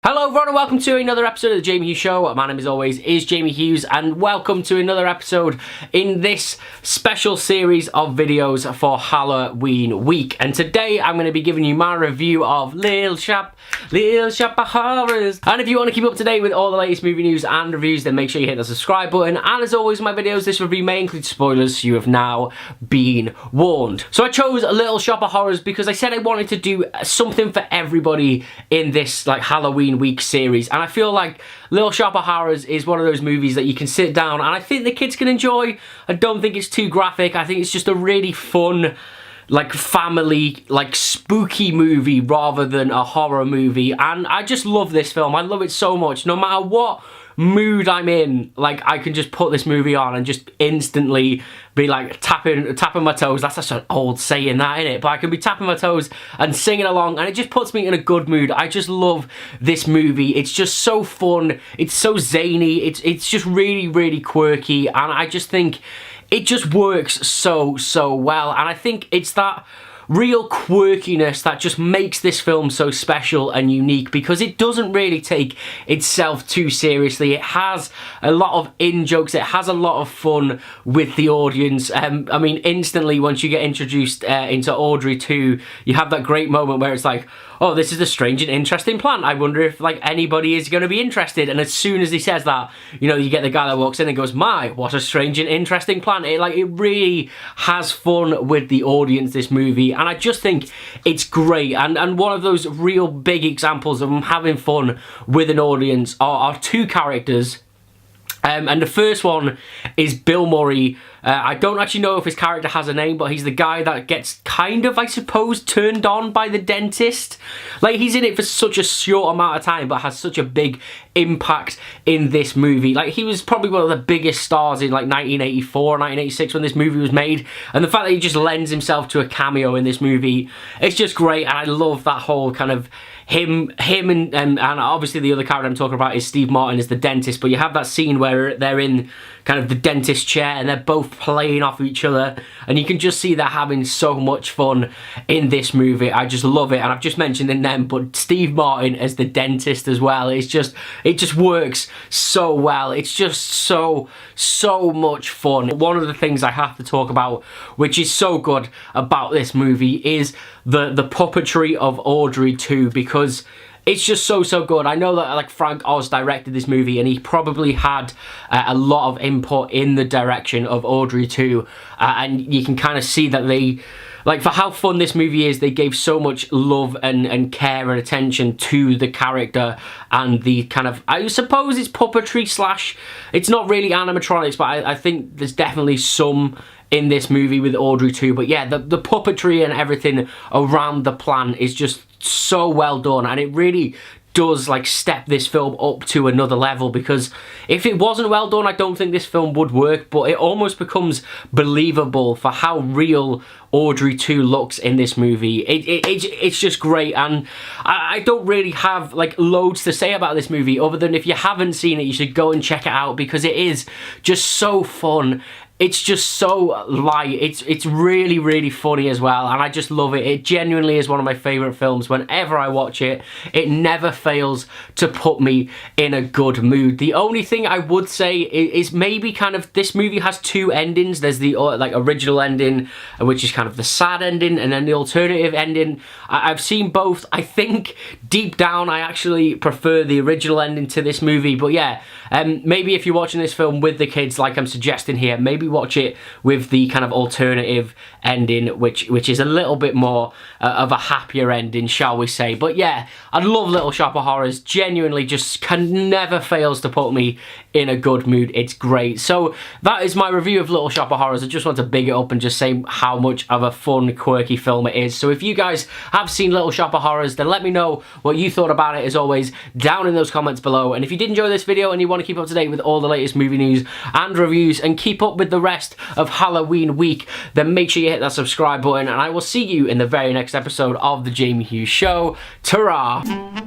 Hello everyone and welcome to another episode of the Jamie Hughes Show. My name as always is Jamie Hughes and welcome to another episode in this special series of videos for Halloween week. And today I'm going to be giving you my review of Little Shop of Horrors. And if you want to keep up to date with all the latest movie news and reviews, then make sure you hit the subscribe button. And as always in my videos, this review may include spoilers, so you have now been warned. So I chose Little Shop of Horrors because I said I wanted to do something for everybody in this Halloween week series, and I feel like Little Shop of Horrors is one of those movies that you can sit down and I think the kids can enjoy. I don't think it's too graphic. I think it's just a really fun family spooky movie rather than a horror movie, and I just love this film. I love it so much. No matter what mood I'm in, I can just put this movie on and just instantly be tapping my toes. That's such an old saying, that, isn't it? But I can be tapping my toes and singing along, and it just puts me in a good mood. I just love this movie. It's just so fun. It's so zany. It's just really, really quirky, and I just think it just works so well. And I think it's that real quirkiness that just makes this film so special and unique, because it doesn't really take itself too seriously. It has a lot of in-jokes, it has a lot of fun with the audience. I mean, instantly once you get introduced into Audrey 2, you have that great moment where it's like, oh, this is a strange and interesting plant. I wonder if anybody is going to be interested. And as soon as he says that, you know, you get the guy that walks in and goes, my, what a strange and interesting plant. It really has fun with the audience, this movie. And I just think it's great. And one of those real big examples of having fun with an audience are two characters. And the first one is Bill Murray. I don't actually know if his character has a name, but he's the guy that gets kind of, I suppose, turned on by the dentist. He's in it for such a short amount of time, but has such a big impact in this movie. He was probably one of the biggest stars in 1984, 1986 when this movie was made. And the fact that he just lends himself to a cameo in this movie, it's just great. And I love that whole kind of him and obviously the other character I'm talking about is Steve Martin as the dentist, but you have that scene where they're in kind of the dentist chair and they're both playing off each other, and you can just see they're having so much fun in this movie. I just love it, and I've just mentioned in them, but Steve Martin as the dentist as well, it just works so well. It's just so much fun. One of the things I have to talk about, which is so good about this movie, is the puppetry of Audrey 2, because it's just so good. I know that Frank Oz directed this movie, and he probably had a lot of input in the direction of Audrey 2, and you can kind of see that they, for how fun this movie is, they gave so much love and care and attention to the character and the kind of, I suppose it's puppetry slash, it's not really animatronics, but I think there's definitely some in this movie with Audrey 2. But yeah, the puppetry and everything around the plan is just so well done, and it really does step this film up to another level, because if it wasn't well done, I don't think this film would work, but it almost becomes believable for how real Audrey 2 looks in this movie. It's just great, and I don't really have loads to say about this movie other than if you haven't seen it, you should go and check it out, because it is just so fun. It's just so light. It's really, really funny as well, and I just love it. It genuinely is one of my favourite films. Whenever I watch it, it never fails to put me in a good mood. The only thing I would say is maybe kind of, this movie has two endings. There's the original ending, which is kind of the sad ending, and then the alternative ending. I've seen both. I think deep down I actually prefer the original ending to this movie, but yeah, maybe if you're watching this film with the kids, like I'm suggesting here, maybe watch it with the kind of alternative ending, which is a little bit more of a happier ending, shall we say. But yeah, I love Little Shop of Horrors. Genuinely just never fails to put me in a good mood. It's great. So that is my review of Little Shop of Horrors. I just want to big it up and just say how much of a fun, quirky film it is. So if you guys have seen Little Shop of Horrors, then let me know what you thought about it, as always, down in those comments below. And if you did enjoy this video and you want to keep up to date with all the latest movie news and reviews and keep up with the rest of Halloween week, then make sure you hit that subscribe button, and I will see you in the very next episode of The Jamie Hughes Show. Ta-ra!